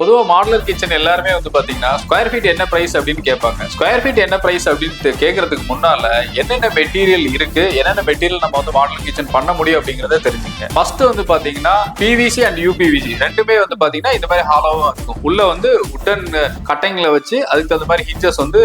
பொதுவாக modular kitchen எல்லாருமே வந்து பாத்தீங்கன்னா ஸ்கொயர் ஃபீட் என்ன பிரைஸ் அப்படின்னு கேட்பாங்க. ஸ்கொயர் ஃபீட் என்ன பிரைஸ் அப்படின்னு கேட்கறதுக்கு முன்னால என்னென்ன மெட்டீரியல் இருக்கு, என்னென்ன மெட்டீரியல் நம்ம வந்து மாடுலர் கிச்சன் பண்ண முடியும் அப்படிங்கறத தெரிஞ்சுங்க. ஃபர்ஸ்ட் வந்து பாத்தீங்கன்னா பிவிசி அண்ட் யூபிவிசி ரெண்டுமே வந்து பாத்தீங்கன்னா இந்த மாதிரி ஹாலோவா இருக்கும். உள்ள வந்து உட்டன் கட்டைங்களை வச்சு அதுக்கு தகுந்த மாதிரி ஹிஞ்சஸ் வந்து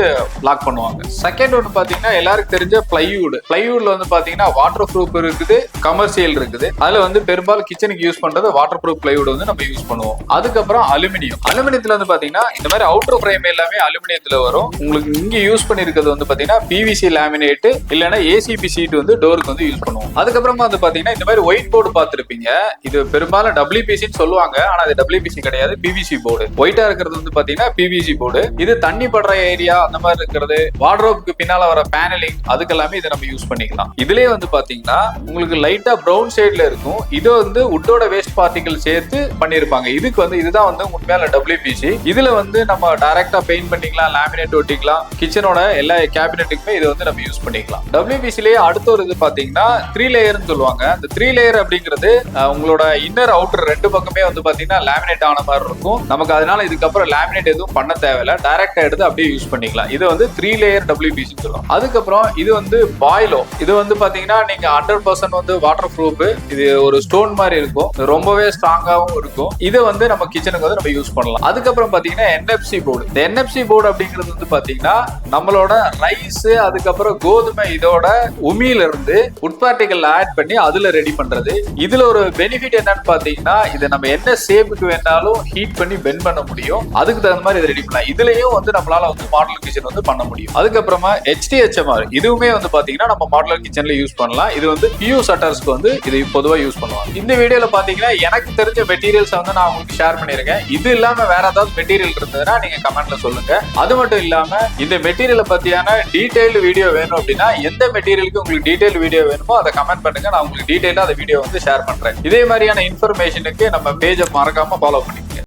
லாக் பண்ணுவாங்க. செகண்ட் ஒன்று பாத்தீங்கன்னா எல்லாருக்கும் தெரிஞ்ச பிளைவுட். பிளைவுட்ல வந்து பாத்தீங்கன்னா வாட்டர் ப்ரூஃப் இருக்குது, கமர்ஷியல் இருக்குது. அதுல வந்து பெரும்பாலும் கிச்சனுக்கு யூஸ் பண்றது வாட்டர் ப்ரூஃப் பிளைவுட் வந்து நம்ம யூஸ் பண்ணுவோம். அதுக்கப்புறம் அலுமினியத்துல வந்து பாத்தீங்கன்னா இந்த மாதிரி அவுட்டர் ஃப்ரேம் எல்லாமே அலுமினியத்துல வரும். உங்களுக்கு இங்க யூஸ் பண்ணிருக்கிறது வந்து பாத்தீங்கன்னா பிவிசி லேமினேட் இல்லைன்னா ஏசிபி சீட் வந்து டோருக்கு வந்து யூஸ் பண்ணுவோம். அதுக்கப்புறமா வந்து பாத்தீங்கன்னா இந்த மாதிரி ஒயிட் போர்டு பார்த்திருப்பீங்க. இது பெரும்பாலும் டபிள்யூபிசின்னு சொல்லுவாங்க, ஆனா அது டபிள்யூபிசி கிடையாது, பிவிசி போர்டு. ஒயிட்டா இருக்கிறது வந்து பாத்தீங்கன்னா பிவிசி போர்டு. இது தண்ணி படுற ஏரியா அந்த மாதிரி இருக்கிறது, வார்ட்ரோப்க்கு பின்னால வர பேனலிங் அதுக்கெல்லாமே இதை நம்ம யூஸ் பண்ணிக்கலாம். இதுலயே வந்து பாத்தீங்கன்னா உங்களுக்கு லைட்டா பிரவுன் ஷேட்ல இருக்கும். இது வந்து உட்டோட வேஸ்ட் பார்ட்டிகல் சேர்த்து பண்ணிருப்பாங்க. இதுக்கு வந்து இதுதான் வந்து உண்மையான டபிள்யூபிசி. இதுல வந்து நம்ம டைரக்டா பெயிண்ட் பண்ணிக்கலாம், லேமினேட் ஒட்டிக்கலாம். கிச்சனோட எல்லா கேபினெட்டுக்குமே இதை வந்து நம்ம யூஸ் பண்ணிக்கலாம். டபிள்யூபிசிலேயே அடுத்த ஒரு இது பாத்தீங்கன்னா 3 லேயர்னு சொல்லுவாங்க. அந்த 3 லேயர் அப்படிங்கிறது உங்களோட இன்னர் அவுட்டர் ரெண்டு பக்கமே வந்து பாத்தீங்கன்னா லேமினேட் ஆன மாதிரி இருக்கும். நமக்கு அதனால இதுக்கப்புறம் லேமினேட் எதுவும் பண்ண தேவையில்ல, டைரக்டா எடுத்து அப்படியே யூஸ் பண்ணிக்கலாம். இது வந்து 3 லேயர் டபிள்யூபிசி சொல்லுவோம். அதுக்கப்புறம் இது வந்து பாய்லோ. இது வந்து பாத்தீங்கன்னா நீங்க 100% வந்து வாட்டர் ப்ரூஃப். இது ஒரு ஸ்டோன் மாதிரி இருக்கும், ரொம்பவே ஸ்ட்ராங்காவும் இருக்கும். இதை வந்து நம்ம கிச்சனுக்கு வந்து நம்ம யூஸ் பண்ணலாம். அதுக்கப்புறம் பாத்தீங்கன்னா என்எஃப்சி போர்டு. இந்த என்எஃப்சி போர்டு அப்படிங்கிறது வந்து பாத்தீங்கன்னா நம்மளோட ரைஸ் அதுக்கப்புறம் கோதுமை இதோட உமியில இருந்து உட்பார்ட்டிகள் ஆட் பண்ணி அதுல ரெடி பண்றது. இதுல ஒரு பெனிஃபிட் என்னன்னு பாத்தீங்கன்னா இதை நம்ம என்ன ஷேப்புக்கு வேணாலும் ஹீட் பண்ணி பெண்ட் பண்ண முடியும். அதுக்கு தகுந்த மாதிரி இதை ரெடி பண்ணலாம். இதுலயும் வந்து நம்மளால வந்து மாடுலர் கிச்சன் வந்து பண்ண முடியும். அதுக்கப்புறமா HDHMR இதுவுமே வந்து பாத்தீங்கன்னா நம்ம மாடுலர் கிச்சன்ல யூஸ் பண்ணலாம். இது வந்து பியூ சட்டர்ஸ்க்கு வந்து இது பொதுவா யூஸ் பண்ணுவாங்க. இந்த வீடியோல பாத்தீங்கன்னா எனக்கு தெரிஞ்ச மெட்டீரியல்ஸ் வந்து நான் உங்களுக்கு ஷேர் பண்ணிருக்கேன். இது இல்லாம வேற ஏதாவது மெட்டீரியல் இருந்ததுன்னா நீங்க கமெண்ட்ல சொல்லுங்க. அது மட்டும் இல்லாம இந்த மெட்டீரியலை பத்தியான டீடைல் வீடியோ வேணும் அப்படின்னா எந்த மெட்டீரியலுக்கு உங்களுக்கு டீடைல் வீடியோ வேணுமோ அதை கமெண்ட் பண்ணுங்க. நான் உங்களுக்கு டீடைலா அந்த வீடியோ வந்து ஷேர் பண்றேன். இதே மாதிரியான இன்ஃபர்மேஷனுக்கு நம்ம பேஜை மறக்காம ஃபாலோ பண்ணி